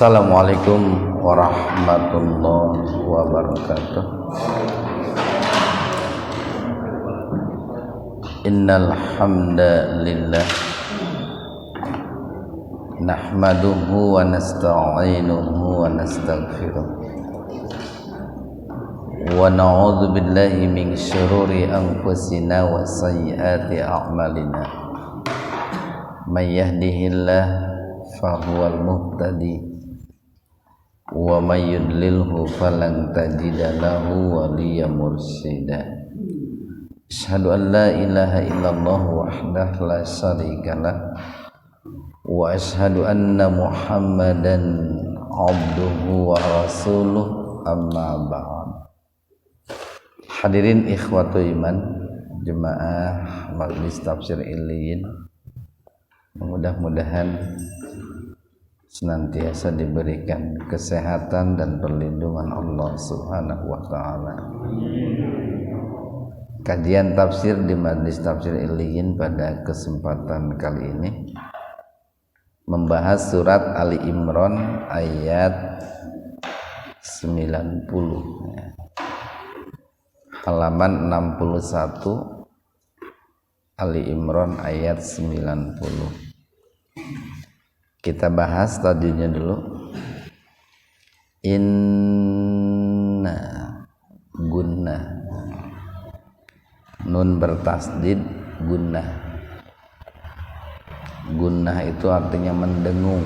Assalamualaikum warahmatullahi wabarakatuh. Innal hamdalillah nahmaduhu wa nasta'inuhu wa nastaghfiruh wa na'udzu billahi min syururi anfusina wa sayyiati a'malina. May yahdihillahu fahuwal muhtadi wa may yudlilhu falan tajida lahu waliyyan mursyida. Asyhadu an la ilaha illallah wahdahu la syarikalah wa asyhadu anna Muhammadan abduhu wa rasuluh, amma ba'd. Hadirin ikhwatu iman, jemaah Majelis Tafsir Illiyin, mudah-mudahan senantiasa diberikan kesehatan dan perlindungan Allah Subhanahu wa taala. Kajian tafsir di Majelis Tafsir Illiyin pada kesempatan kali ini membahas surat Ali Imran ayat 90, halaman 61. Ali Imran ayat 90. Kita bahas tadinya dulu. Inna gunnah, nun bertasdid gunnah. Gunnah itu artinya mendengung,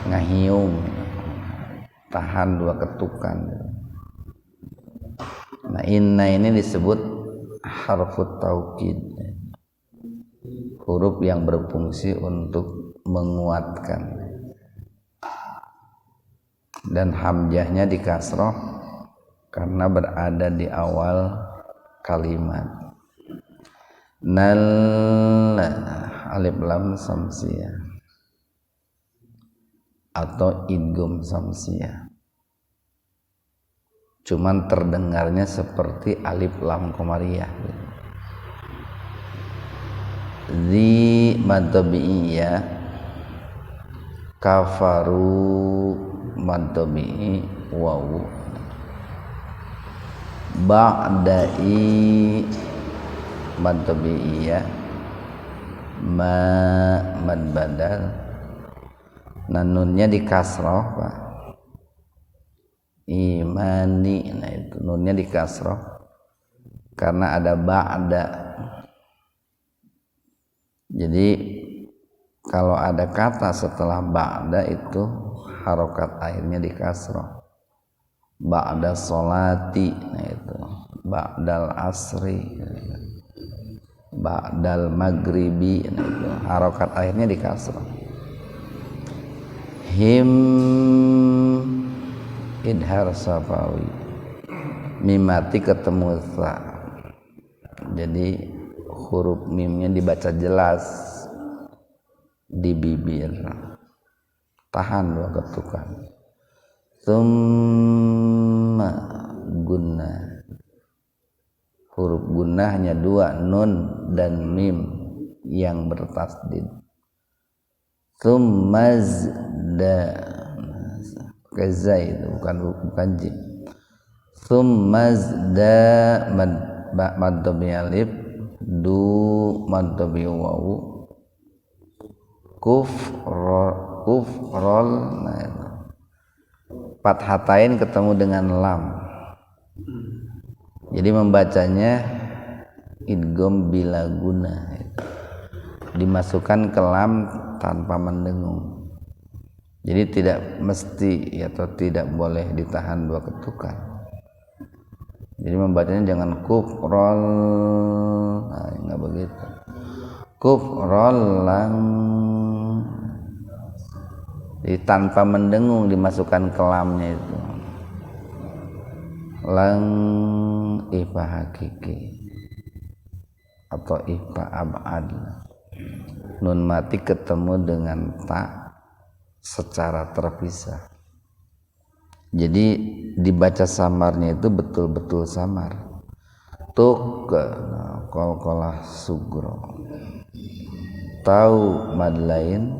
ngahiung, tahan dua ketukan. Nah, inna ini disebut harfut taukid, huruf yang berfungsi untuk menguatkan, dan hamzahnya dikasroh karena berada di awal kalimat. Nal alif lam samsiyah atau idgham samsiyah, cuman terdengarnya seperti alif lam qamariyah. Zi madtabi'iyya kafaru madtabi'i wawu ba'da'i madtabi'iyya ma mad badal. Nunnya di kasroh, Pak. Imani, nah itu nunnya di kasroh karena ada ba'da. Jadi kalau ada kata setelah ba'da itu harokat akhirnya di kasroh. Ba'da sholati, nah itu ba'dal asri, ba'dal maghribi, nah itu harokat akhirnya di kasroh. Him idhar safawi, mimati ketemu sa, jadi huruf mimnya dibaca jelas di bibir, tahan dua ketukan. Tsumma gunnah, huruf gunnah hanya dua, nun dan mim yang bertasdid. Tsummazda, kaza itu bukan jim. Tsummazda mad alif, du madhabi wawu, kufrol, nah, fathatain ketemu dengan lam, jadi membacanya idgham bila guna, dimasukkan ke lam tanpa mendengung. Jadi tidak mesti atau tidak boleh ditahan dua ketukan. Jadi membacanya jangan kufrol, nah, enggak begitu. Kufrol lang, jadi tanpa mendengung dimasukkan ke lamnya itu. Lang ifa hakiki atau ifa abad, nun mati ketemu dengan ta secara terpisah. Jadi dibaca samarnya itu betul-betul samar. Tuk qalqalah sugro. Tahu mad lain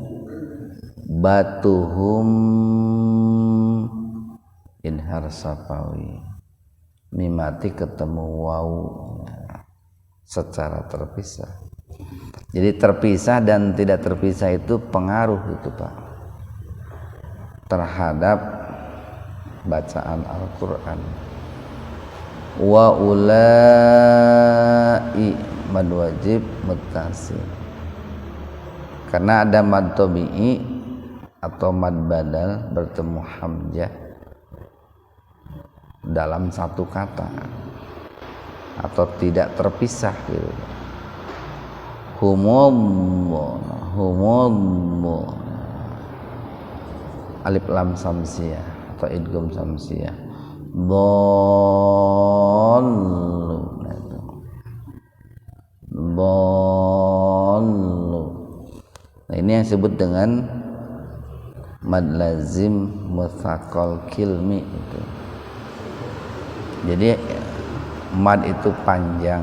batuhum idhar safawi, mimati ketemu wau secara terpisah. Jadi terpisah dan tidak terpisah itu pengaruh itu Pak terhadap bacaan Al-Quran. Wa ulai mad wajib muttasil, karena ada mad tabi'i atau mad badal bertemu hamzah dalam satu kata atau tidak terpisah gitu. Humum alif lam samsiyah atau idgham samsiyah, bollu bollu. Nah, ini yang disebut dengan mad lazim mutsaqqal kilmi itu. Jadi mad itu panjang,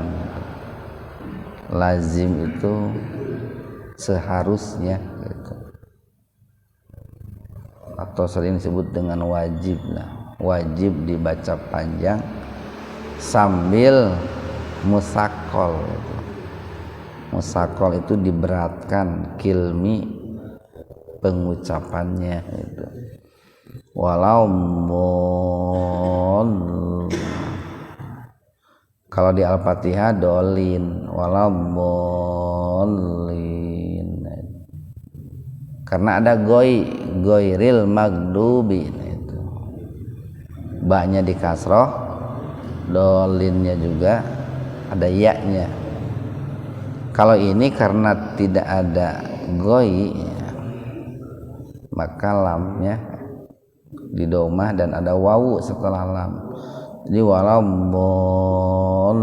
lazim itu seharusnya gitu. Atau sering disebut dengan wajib lah. Wajib dibaca panjang sambil musaqqal gitu. Musaqqal itu diberatkan kilmi pengucapannya itu. Walau kalau di Al-Fatihah dolin, walau bolin, karena ada goiril magdubi, itu ba-nya di kasroh, dolinnya juga ada ya-nya. Kalau ini karena tidak ada goi, maka lamnya di domah dan ada wawu setelah lam. Jadi walau bolun,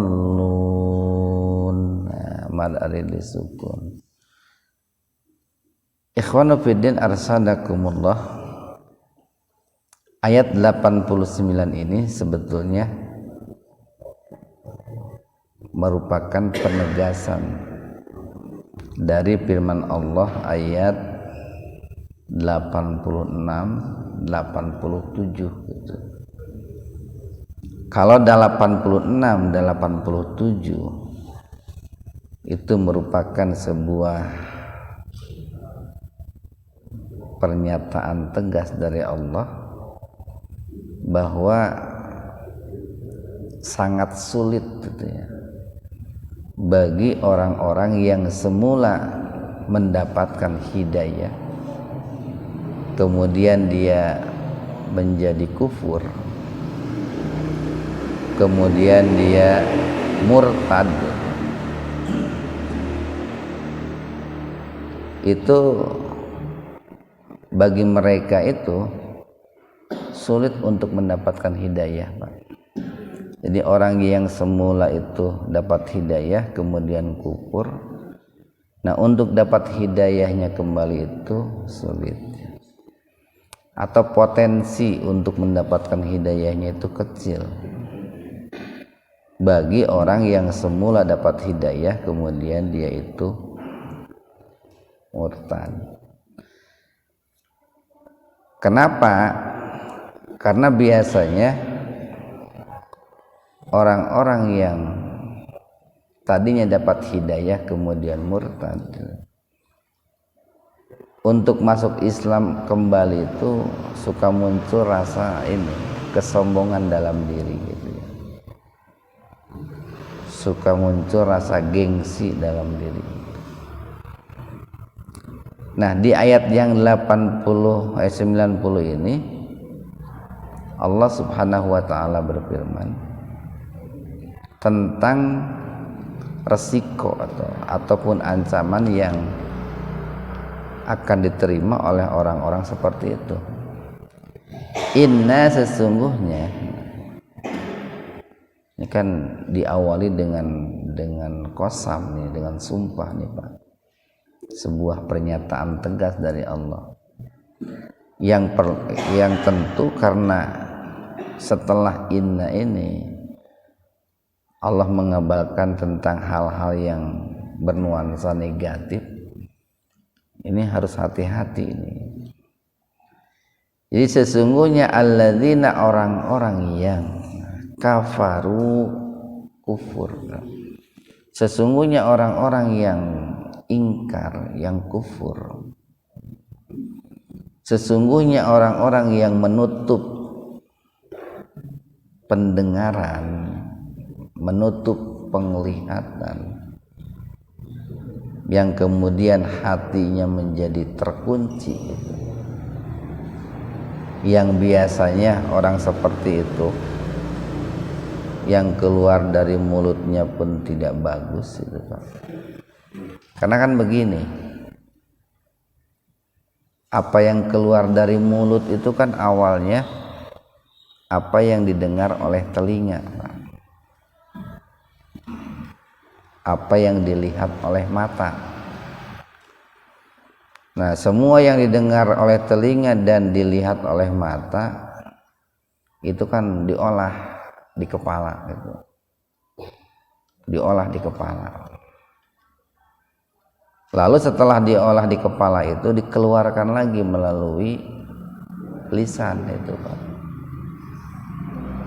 mad arid disukun. Ikhwanu fiddin arsadakumullah. Ayat 89 ini sebetulnya merupakan penegasan dari firman Allah ayat 86 87 gitu. Kalau 86 87 itu merupakan sebuah pernyataan tegas dari Allah bahwa sangat sulit gitu ya bagi orang-orang yang semula mendapatkan hidayah kemudian dia menjadi kufur, kemudian dia murtad, itu bagi mereka itu sulit untuk mendapatkan hidayah, Pak. Jadi orang yang semula itu dapat hidayah kemudian kufur, nah untuk dapat hidayahnya kembali itu sulit, atau potensi untuk mendapatkan hidayahnya itu kecil bagi orang yang semula dapat hidayah kemudian dia itu murtad. Kenapa? Karena biasanya orang-orang yang tadinya dapat hidayah kemudian murtad, untuk masuk Islam kembali itu suka muncul rasa ini kesombongan dalam diri gitu ya. Suka muncul rasa gengsi dalam diri. Nah, di ayat yang 80 ayat 90 ini Allah Subhanahu wa taala berfirman tentang resiko ataupun ancaman yang akan diterima oleh orang-orang seperti itu. Inna sesungguhnya, ini kan diawali dengan qasam nih, dengan sumpah nih Pak. Sebuah pernyataan tegas dari Allah. Yang tentu karena setelah inna ini Allah mengabarkan tentang hal-hal yang bernuansa negatif. Ini harus hati-hati ini. Jadi sesungguhnya alladzina orang-orang yang kafaru kufur. Sesungguhnya orang-orang yang ingkar, yang kufur. Sesungguhnya orang-orang yang menutup pendengaran, menutup penglihatan, yang kemudian hatinya menjadi terkunci, yang biasanya orang seperti itu yang keluar dari mulutnya pun tidak bagus itu Pak. Karena kan begini, apa yang keluar dari mulut itu kan awalnya apa yang didengar oleh telinga Pak. Apa yang dilihat oleh mata. Nah, semua yang didengar oleh telinga dan dilihat oleh mata itu kan diolah di kepala gitu. Diolah di kepala. Lalu setelah diolah di kepala itu dikeluarkan lagi melalui lisan itu Pak.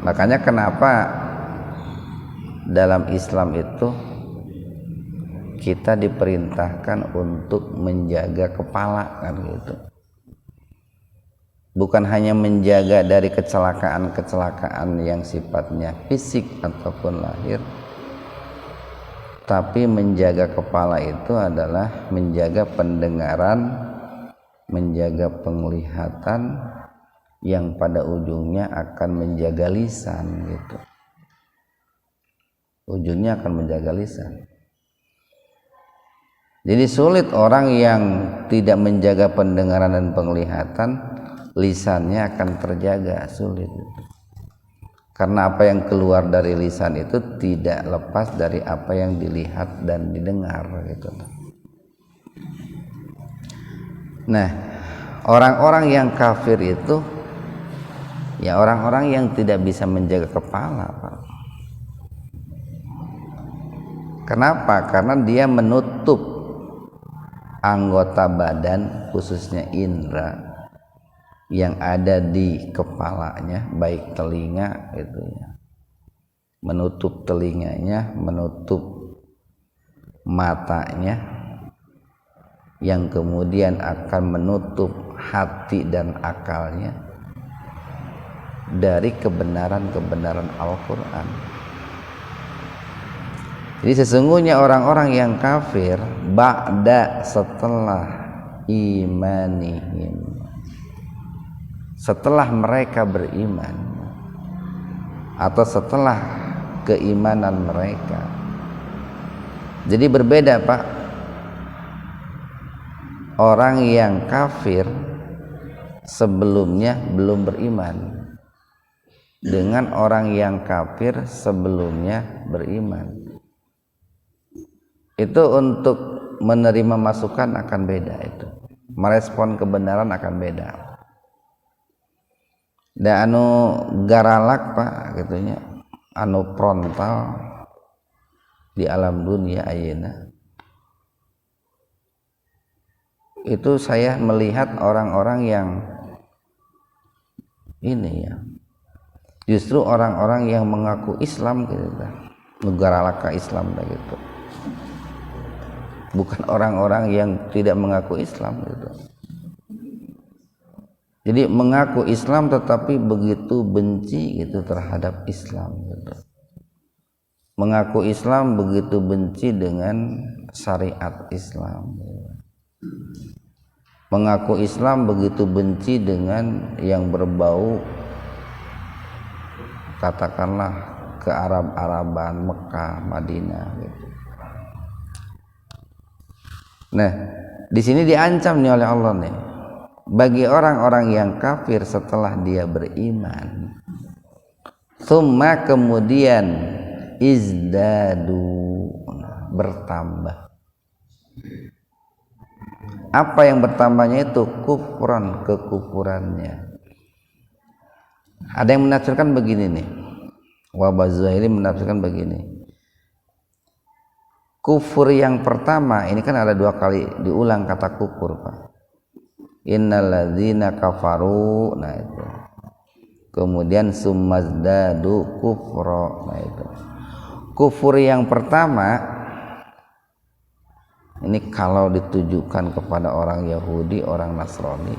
Makanya kenapa dalam Islam itu kita diperintahkan untuk menjaga kepala kan gitu. Bukan hanya menjaga dari kecelakaan-kecelakaan yang sifatnya fisik ataupun lahir, tapi menjaga kepala itu adalah menjaga pendengaran, menjaga penglihatan, yang pada ujungnya akan menjaga lisan gitu. Ujungnya akan menjaga lisan. Jadi sulit orang yang tidak menjaga pendengaran dan penglihatan, lisannya akan terjaga, sulit. Karena apa yang keluar dari lisan itu tidak lepas dari apa yang dilihat dan didengar gitu. Nah, orang-orang yang kafir itu ya orang-orang yang tidak bisa menjaga kepala, Pak. Kenapa? Karena dia menutup anggota badan khususnya indera yang ada di kepalanya, baik telinga gitu ya, menutup telinganya, menutup matanya, yang kemudian akan menutup hati dan akalnya dari kebenaran-kebenaran Al-Quran. Jadi sesungguhnya orang-orang yang kafir ba'da setelah imanihim, setelah mereka beriman atau setelah keimanan mereka. Jadi berbeda Pak, orang yang kafir sebelumnya belum beriman dengan orang yang kafir sebelumnya beriman. Itu untuk menerima masukan akan beda, itu merespon kebenaran akan beda. Dan anu garalak Pak gitunya, anu frontal di alam dunia ayeuna itu saya melihat orang-orang yang ini ya, justru orang-orang yang mengaku Islam gitu, negara laka Islam gitu, bukan orang-orang yang tidak mengaku Islam gitu. Jadi mengaku Islam tetapi begitu benci gitu terhadap Islam gitu. Mengaku Islam begitu benci dengan syariat Islam gitu. Mengaku Islam begitu benci dengan yang berbau katakanlah ke Arab-Araban, Mekah, Madinah gitu. Nah, di sini diancam nih oleh Allah nih, bagi orang-orang yang kafir setelah dia beriman, summa kemudian izdadu bertambah. Apa yang bertambahnya itu? Kufran, kekufurannya. Ada yang menafsirkan begini nih, Wahbaz Zuhaili menafsirkan begini, kufur yang pertama ini kan ada 2 kali diulang kata kufur Pak. innalladzina kafaru, nah itu. Kemudian sumazdadu kufra, nah itu. Kufur yang pertama ini kalau ditujukan kepada orang Yahudi, orang Nasrani,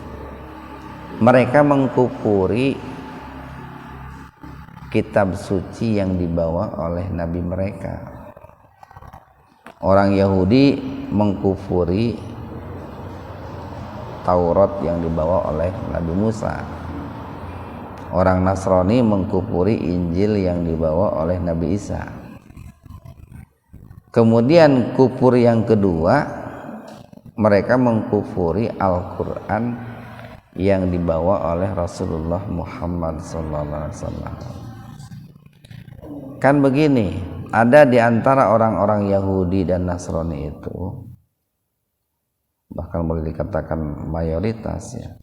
mereka mengkufuri kitab suci yang dibawa oleh nabi mereka. Orang Yahudi mengkufuri Taurat yang dibawa oleh Nabi Musa. Orang Nasrani mengkufuri Injil yang dibawa oleh Nabi Isa. Kemudian kufur yang kedua, mereka mengkufuri Al-Quran yang dibawa oleh Rasulullah Muhammad SAW. Kan begini, ada di antara orang-orang Yahudi dan Nasrani itu, bahkan boleh dikatakan mayoritas ya,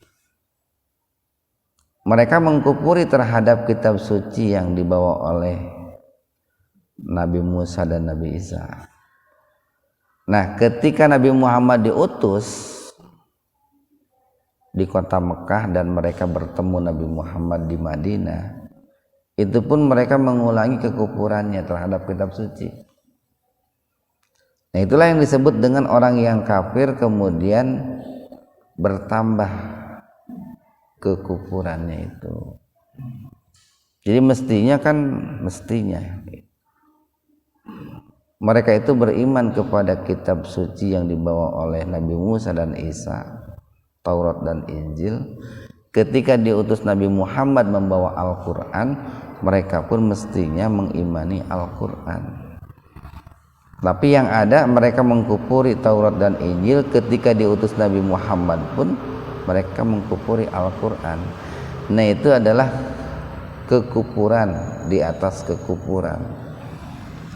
mereka mengkufuri terhadap kitab suci yang dibawa oleh Nabi Musa dan Nabi Isa. Nah, ketika Nabi Muhammad diutus di kota Mekah dan mereka bertemu Nabi Muhammad di Madinah, itu pun mereka mengulangi kekufurannya terhadap kitab suci. Nah, itulah yang disebut dengan orang yang kafir kemudian bertambah kekufurannya itu. Jadi mestinya mereka itu beriman kepada kitab suci yang dibawa oleh Nabi Musa dan Isa, Taurat dan Injil. Ketika diutus Nabi Muhammad membawa Al-Quran, mereka pun mestinya mengimani Al-Quran. Tapi yang ada mereka mengkufuri Taurat dan Injil. Ketika diutus Nabi Muhammad pun mereka mengkufuri Al-Quran. Nah, itu adalah kekufuran di atas kekufuran,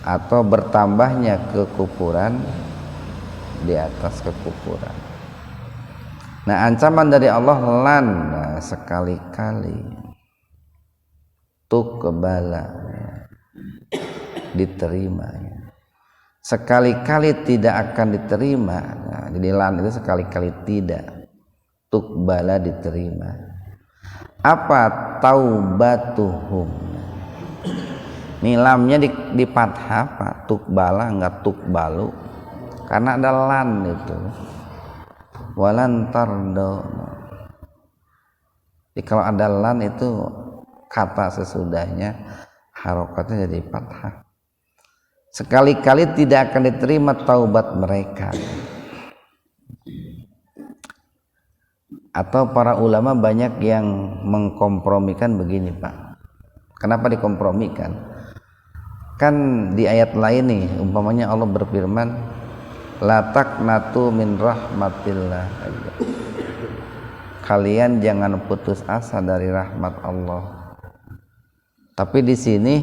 atau bertambahnya kekufuran di atas kekufuran. Nah, ancaman dari Allah lan, nah, sekali-kali tuqbala, diterima ya. Sekali-kali tidak akan diterima. Nah, jadi lan itu sekali-kali tidak, tuqbala diterima. Apa taubatuhum? Ini lamnya di fathah Pak, tuqbala enggak tuqbalu, karena ada lan itu. Walan tardo. Jadi kalau ada lan itu kata sesudahnya harokatnya jadi fathah. Sekali-kali tidak akan diterima taubat mereka. Atau para ulama banyak yang mengkompromikan begini Pak. Kenapa dikompromikan? Kan di ayat lain nih, umpamanya Allah berfirman, la taqnatu min rahmatillah. Kalian jangan putus asa dari rahmat Allah. Tapi di sini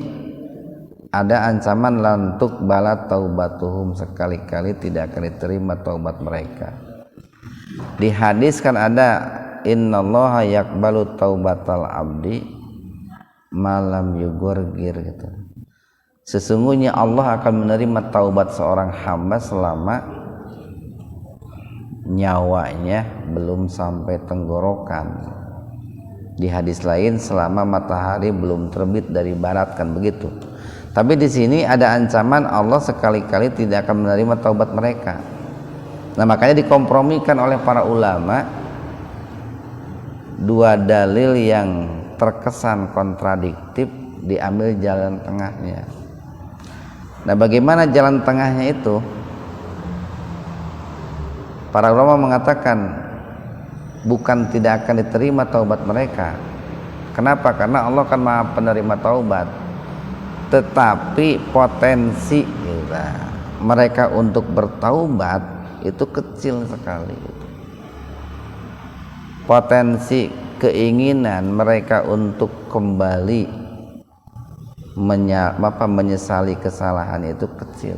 ada ancaman lantuk balat taubatuhum, sekali-kali tidak akan diterima taubat mereka. Di hadis kan ada innallaha yaqbalu taubatal abdi malam yugorgir gitu. Sesungguhnya Allah akan menerima taubat seorang hamba selama nyawanya belum sampai tenggorokan. Di hadis lain selama matahari belum terbit dari barat, kan begitu. Tapi di sini ada ancaman Allah sekali-kali tidak akan menerima taubat mereka. Nah, makanya dikompromikan oleh para ulama dua dalil yang terkesan kontradiktif, diambil jalan tengahnya. Nah, bagaimana jalan tengahnya itu? Para ulama mengatakan bukan tidak akan diterima taubat mereka. Kenapa? Karena Allah kan Maha penerima taubat. Tetapi potensi mereka untuk bertaubat itu kecil sekali. Potensi keinginan mereka untuk kembali menyesali kesalahan itu kecil.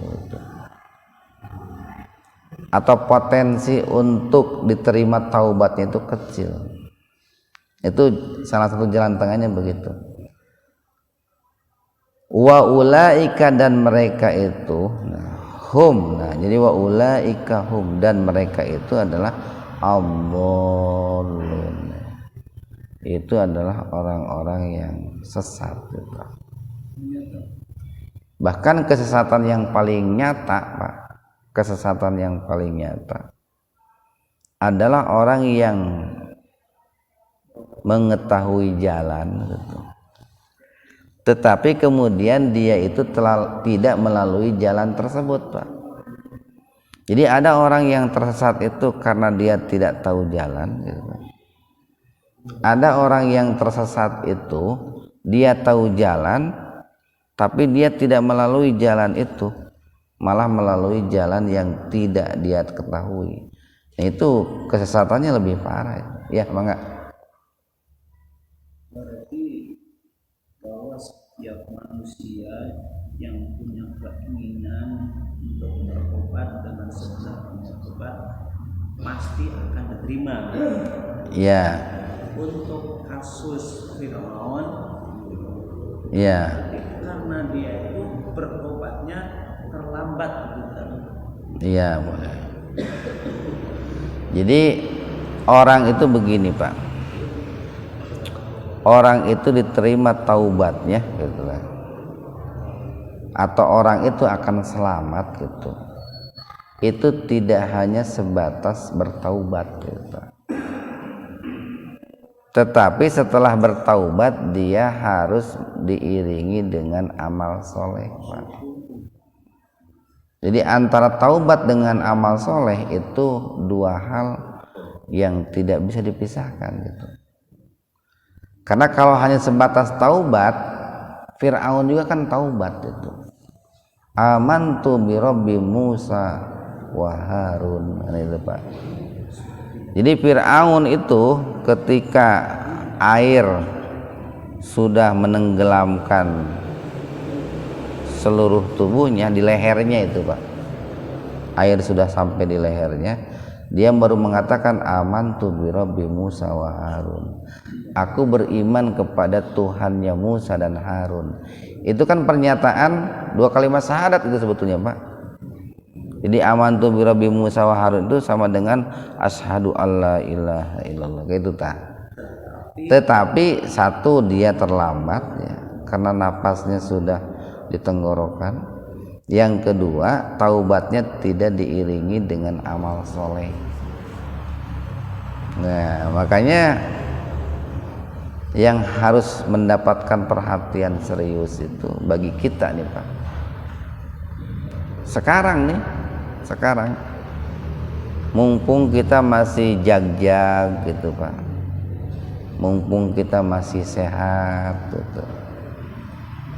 Atau potensi untuk diterima taubatnya itu kecil. Itu salah satu jalan tengahnya begitu. Wa ulaika, dan mereka itu hum. Nah, jadi wa ulaika hum, dan mereka itu adalah Ad-dallun. Itu adalah orang-orang yang sesat gitu. Bahkan kesesatan yang paling nyata, Pak, kesesatan yang paling nyata adalah orang yang mengetahui jalan gitu, tetapi kemudian dia itu tidak melalui jalan tersebut, Pak. Jadi ada orang yang tersesat itu karena dia tidak tahu jalan gitu. Ada orang yang tersesat itu dia tahu jalan tapi dia tidak melalui jalan itu, malah melalui jalan yang tidak dia ketahui. Nah, itu kesesatannya lebih parah ya, mangga. Berarti bahwa setiap manusia yang punya keinginan untuk berobat dengan sebenarnya obat pasti akan diterima. Ya. Untuk kasus Firaun, ya, karena dia itu berobatnya terlambat, gitu. Iya, boleh. Jadi orang itu begini, Pak. Orang itu diterima taubatnya gitu kan. Atau orang itu akan selamat gitu. Itu tidak hanya sebatas bertaubat gitu. Tetapi setelah bertaubat dia harus diiringi dengan amal soleh, Pak. Jadi antara taubat dengan amal soleh itu dua hal yang tidak bisa dipisahkan gitu. Karena kalau hanya sebatas taubat, Fir'aun juga kan taubat itu. Amantu bi Rabbi Musa wa Harun, itu, Pak. Jadi Fir'aun itu ketika air sudah menenggelamkan seluruh tubuhnya di lehernya itu, Pak. Air sudah sampai di lehernya, dia baru mengatakan amantu bi Rabbi Musa wa Harun. Aku beriman kepada Tuhannya Musa dan Harun. Itu kan pernyataan dua kalimat syahadat itu sebetulnya, Pak. Jadi amantu bi Rabbi Musa wa Harun itu sama dengan asyhadu alla ilaha illallah, kayak itu tak. Tetapi satu, dia terlambat ya, karena napasnya sudah di tenggorokan. Yang kedua, taubatnya tidak diiringi dengan amal soleh. Nah, makanya yang harus mendapatkan perhatian serius itu bagi kita nih, Pak. Sekarang mumpung kita masih jag-jag gitu, Pak. Mumpung kita masih sehat gitu.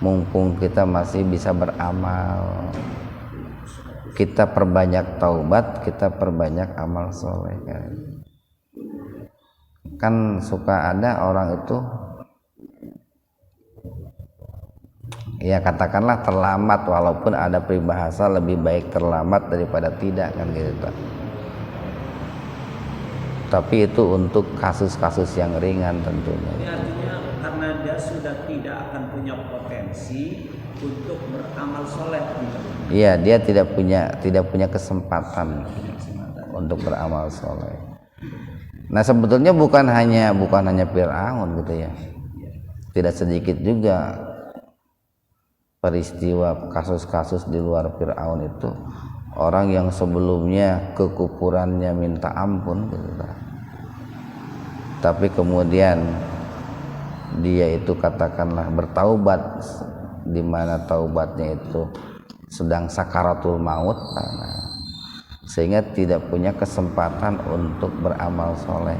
Mumpung kita masih bisa beramal, kita perbanyak taubat, kita perbanyak amal soleh kan suka ada orang itu ya katakanlah terlambat, walaupun ada peribahasa lebih baik terlambat daripada tidak kan gitu. Tapi itu untuk kasus-kasus yang ringan tentunya. Ini artinya karena dia sudah tidak akan punya potensi untuk beramal soleh. Iya, dia tidak punya kesempatan untuk beramal soleh. Nah, sebetulnya bukan hanya Fir'aun gitu ya. Tidak sedikit juga peristiwa kasus-kasus di luar Fir'aun itu, orang yang sebelumnya kekufurannya minta ampun gitu. Tapi kemudian dia itu katakanlah bertaubat, di mana taubatnya itu sedang sakaratul maut, sehingga tidak punya kesempatan untuk beramal soleh.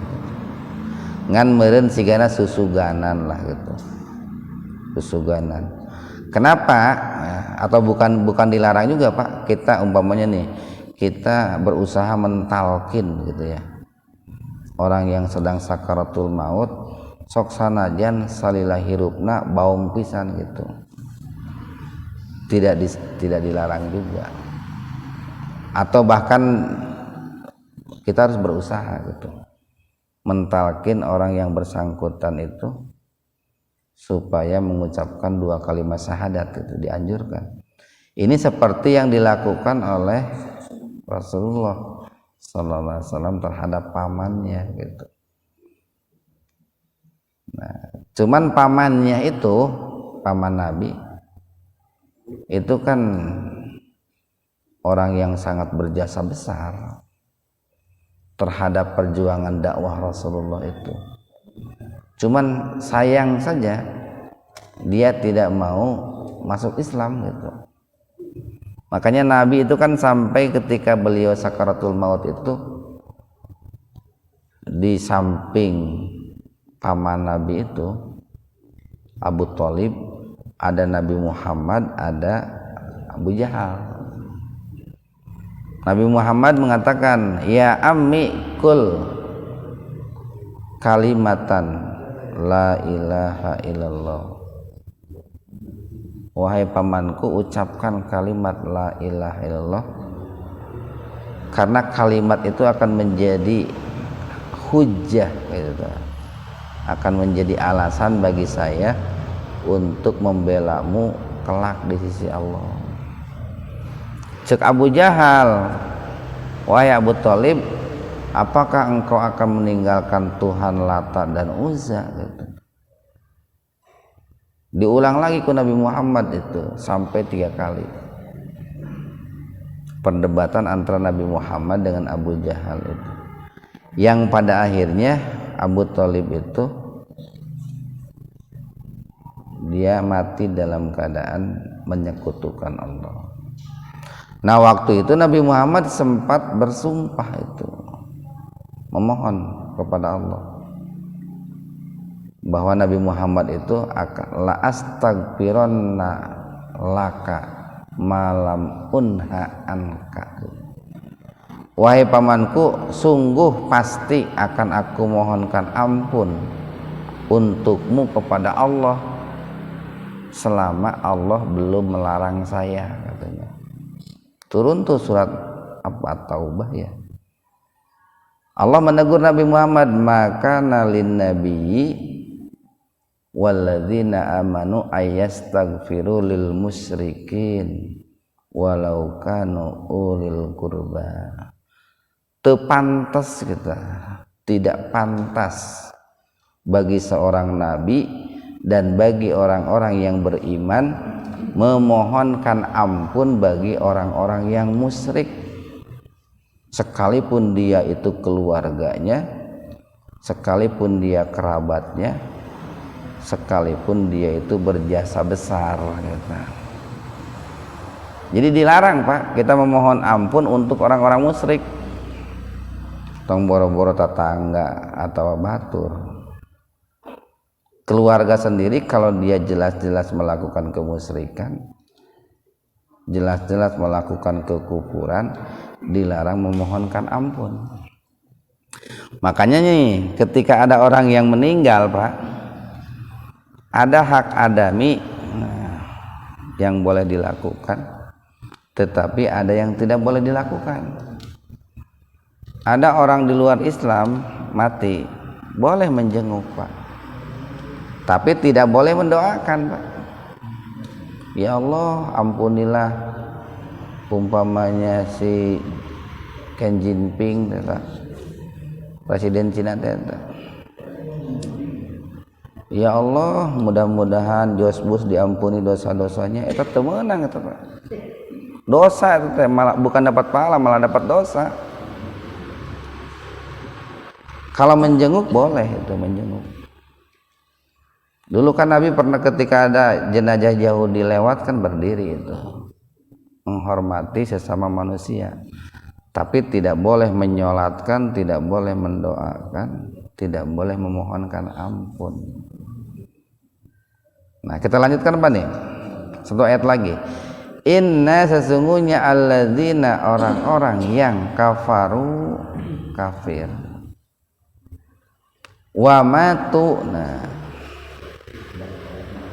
Ngan meureun sigana susuganan lah gitu. Susuganan. Kenapa? Atau bukan dilarang juga, Pak. Kita umpamanya nih, kita berusaha mentalkin gitu ya. Orang yang sedang sakaratul maut, sok sanajan salila hirupna baung pisan gitu. Tidak dilarang juga. Atau bahkan kita harus berusaha gitu, mentalkin orang yang bersangkutan itu supaya mengucapkan dua kalimat syahadat, itu dianjurkan. Ini seperti yang dilakukan oleh Rasulullah sallallahu alaihi wasallam terhadap pamannya gitu. Nah, cuman pamannya itu, paman Nabi itu kan orang yang sangat berjasa besar terhadap perjuangan dakwah Rasulullah itu. Cuman sayang saja dia tidak mau masuk Islam gitu. Makanya Nabi itu kan sampai ketika beliau sakaratul maut itu, di samping paman Nabi itu Abu Thalib, ada Nabi Muhammad, ada Abu Jahal. Nabi Muhammad mengatakan, ya ammi kul kalimatan la ilaha illallah. Wahai pamanku, ucapkan kalimat la ilaha illallah, karena kalimat itu akan menjadi hujjah gitu, akan menjadi alasan bagi saya untuk membelamu kelak di sisi Allah. Cek Abu Jahal, wahai Abu Thalib, apakah engkau akan meninggalkan Tuhan Lata dan Uzza gitu. Diulang lagi ke Nabi Muhammad itu sampai 3 kali perdebatan antara Nabi Muhammad dengan Abu Jahal itu, yang pada akhirnya Abu Thalib itu dia mati dalam keadaan menyekutukan Allah. Nah, waktu itu Nabi Muhammad sempat bersumpah itu, memohon kepada Allah bahwa Nabi Muhammad itu akan la astaghfironna laka malam unha anka. Wahai pamanku, sungguh pasti akan aku mohonkan ampun untukmu kepada Allah selama Allah belum melarang saya, katanya. Turun tuh surat apa, Taubah ya. Allah menegur Nabi Muhammad, maka nalin nabiyyi walladzina amanu ayastaghfiru lil musyrikin walau kanu ulil qurba. Teu pantes kita, tidak pantas bagi seorang nabi dan bagi orang-orang yang beriman memohonkan ampun bagi orang-orang yang musyrik, sekalipun dia itu keluarganya, sekalipun dia kerabatnya, sekalipun dia itu berjasa besar gitu. Jadi dilarang Pak kita memohon ampun untuk orang-orang musyrik, tong boro-boro tetangga atau batur. Keluarga sendiri kalau dia jelas-jelas melakukan kemusyrikan, jelas-jelas melakukan kekufuran, dilarang memohonkan ampun. Makanya nih ketika ada orang yang meninggal Pak, ada hak adami yang boleh dilakukan, tetapi ada yang tidak boleh dilakukan. Ada orang di luar Islam mati, boleh menjenguk Pak, tapi tidak boleh mendoakan Pak. Ya Allah, ampunilah umpamanya si Ken Jinping, Presiden Cina. Ya Allah, mudah-mudahan George Bush diampuni dosa-dosanya. Itu temenang itu Pak. Dosa itu malah bukan dapat pahala, malah dapat dosa. Kalau menjenguk boleh itu menjenguk. Dulu kan Nabi pernah ketika ada jenazah Yahudi lewat kan berdiri itu, menghormati sesama manusia. Tapi tidak boleh menyolatkan, tidak boleh mendoakan, tidak boleh memohonkan ampun. Nah, kita lanjutkan apa nih? Satu ayat lagi. Inna, sesungguhnya alladzina, orang-orang yang kafaru, kafir, wa matu, nah,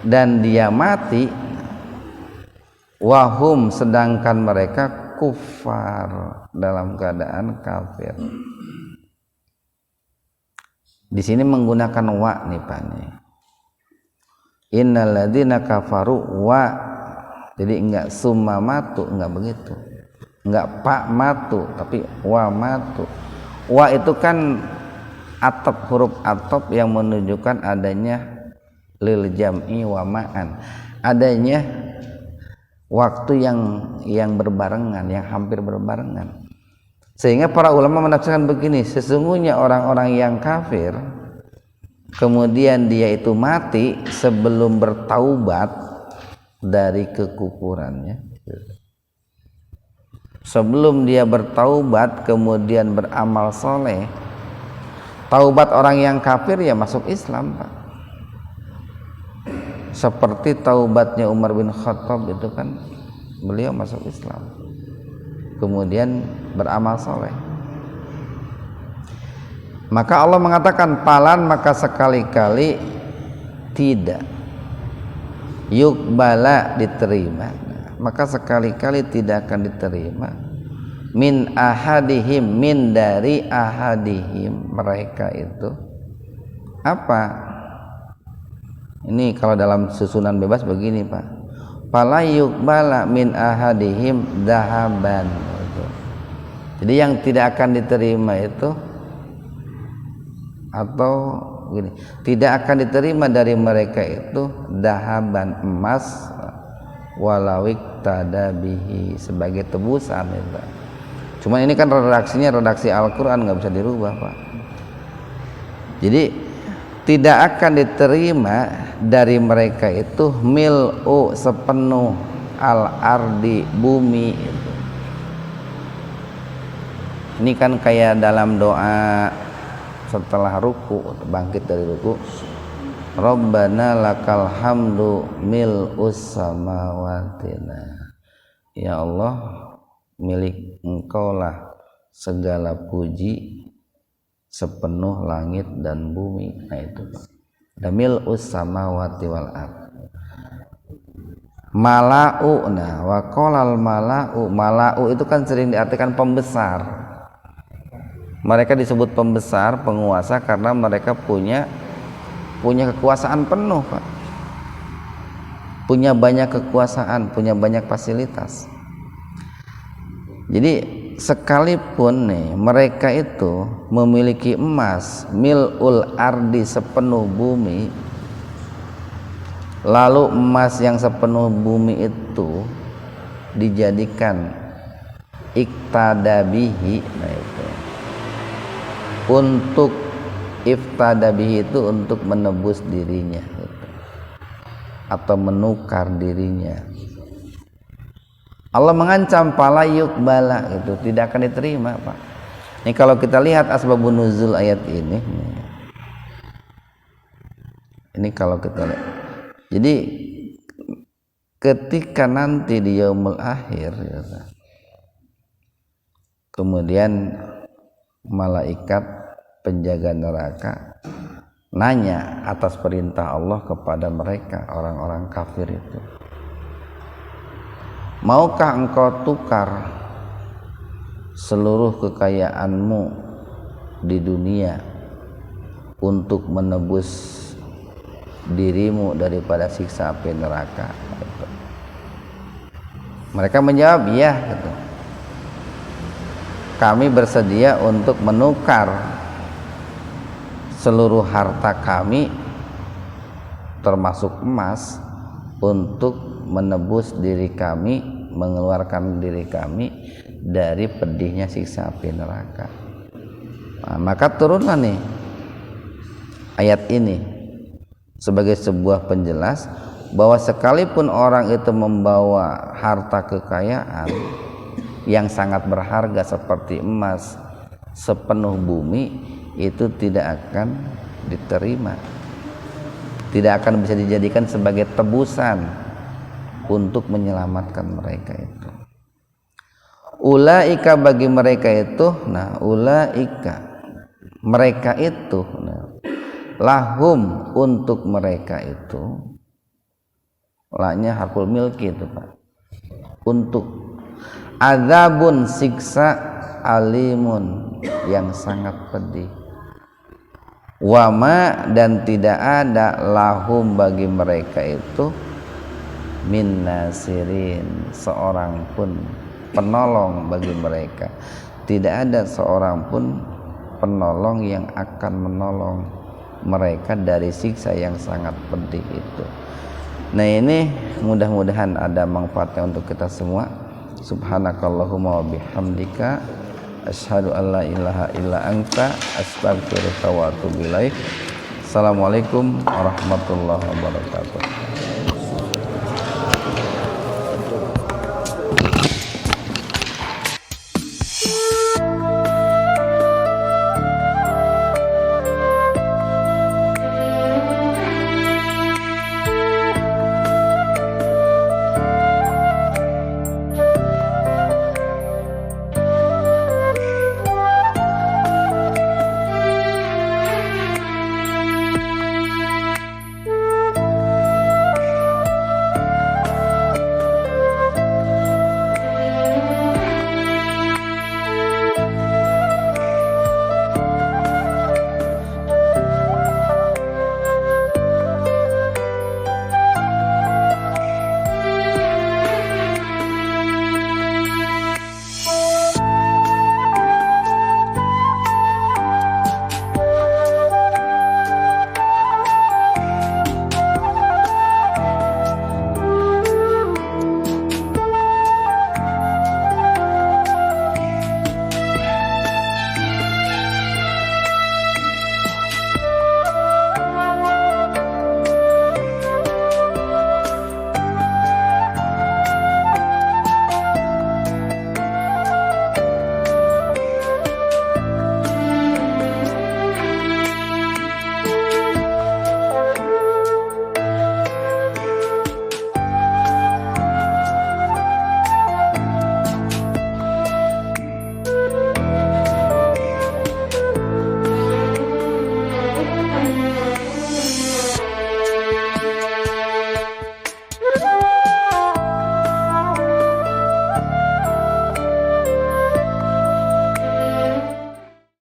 dan dia mati, wahum, sedangkan mereka kufar, dalam keadaan kafir. Di sini menggunakan wa nih Pak nih. Innal ladzina kafaru wa, jadi enggak summa matu, enggak begitu, enggak pak matu tapi wa matu. Wa itu kan atop, huruf atop yang menunjukkan adanya lil jam'i wa ma'an, adanya waktu yang berbarengan, yang hampir berbarengan. Sehingga para ulama menafsirkan begini, sesungguhnya orang-orang yang kafir kemudian dia itu mati sebelum bertaubat dari kekufurannya, sebelum dia bertaubat kemudian beramal soleh. Taubat orang yang kafir ya masuk Islam, Pak. Seperti taubatnya Umar bin Khattab itu kan, beliau masuk Islam kemudian beramal soleh. Maka Allah mengatakan palan, maka sekali-kali tidak yukbala diterima, maka sekali-kali tidak akan diterima min ahadihim, min dari ahadihim, mereka itu apa? Ini kalau dalam susunan bebas begini, Pak. Fala yukbala min ahadihim dahaban. Jadi yang tidak akan diterima itu, atau gini, tidak akan diterima dari mereka itu dahaban, emas, walawik tadabihi, sebagai tebusan itu. Cuma ini kan redaksinya redaksi Al-Quran, nggak bisa dirubah, Pak. Jadi tidak akan diterima dari mereka itu mil'u, sepenuh, al-ardi, bumi itu. Ini kan kayak dalam doa setelah ruku, bangkit dari ruku, Rabbana lakal hamdu mil'us samawatina, ya Allah, milik engkaulah segala puji sepenuh langit dan bumi. Nah itu ada mil'us samawati wal ard. Mala'u, nah wa qolal mala'u, mala'u itu kan sering diartikan pembesar. Mereka disebut pembesar, penguasa karena mereka punya kekuasaan penuh, Pak. Punya banyak kekuasaan, punya banyak fasilitas. Jadi sekalipun nih mereka itu memiliki emas mil'ul ardi, sepenuh bumi, lalu emas yang sepenuh bumi itu dijadikan iktadabihi, nah itu untuk iftadabihi itu untuk menebus dirinya gitu, atau menukar dirinya. Allah mengancam pala yukbala, itu tidak akan diterima, Pak. Ini kalau kita lihat asbabun nuzul ayat ini, kalau kita lihat, jadi ketika nanti di yaumul akhir ya, kemudian malaikat penjaga neraka nanya atas perintah Allah kepada mereka, orang-orang kafir itu, maukah engkau tukar seluruh kekayaanmu di dunia untuk menebus dirimu daripada siksa api neraka? Mereka menjawab, iya, gitu. Kami bersedia untuk menukar seluruh harta kami termasuk emas untuk menebus diri kami, mengeluarkan diri kami dari pedihnya siksa api neraka. Nah, maka turunlah nih ayat ini sebagai sebuah penjelas bahwa sekalipun orang itu membawa harta kekayaan yang sangat berharga seperti emas sepenuh bumi, itu tidak akan diterima, tidak akan bisa dijadikan sebagai tebusan untuk menyelamatkan mereka itu. Ulaika, bagi mereka itu, nah ulaika, mereka itu, nah, lahum, untuk mereka itu, lahnya harful milki itu, Pak, untuk, azabun, siksa, alimun, yang sangat pedih, wama, dan tidak ada lahum bagi mereka itu min nasirin, seorang pun penolong bagi mereka. Tidak ada seorang pun penolong yang akan menolong mereka dari siksa yang sangat pedih itu. Nah, ini mudah-mudahan ada manfaatnya untuk kita semua. Subhanakallahumma wa bihamdika asyhadu an la ilaha illa anta astaghfiruka wa atubu ilaik. Assalamualaikum warahmatullahi wabarakatuh.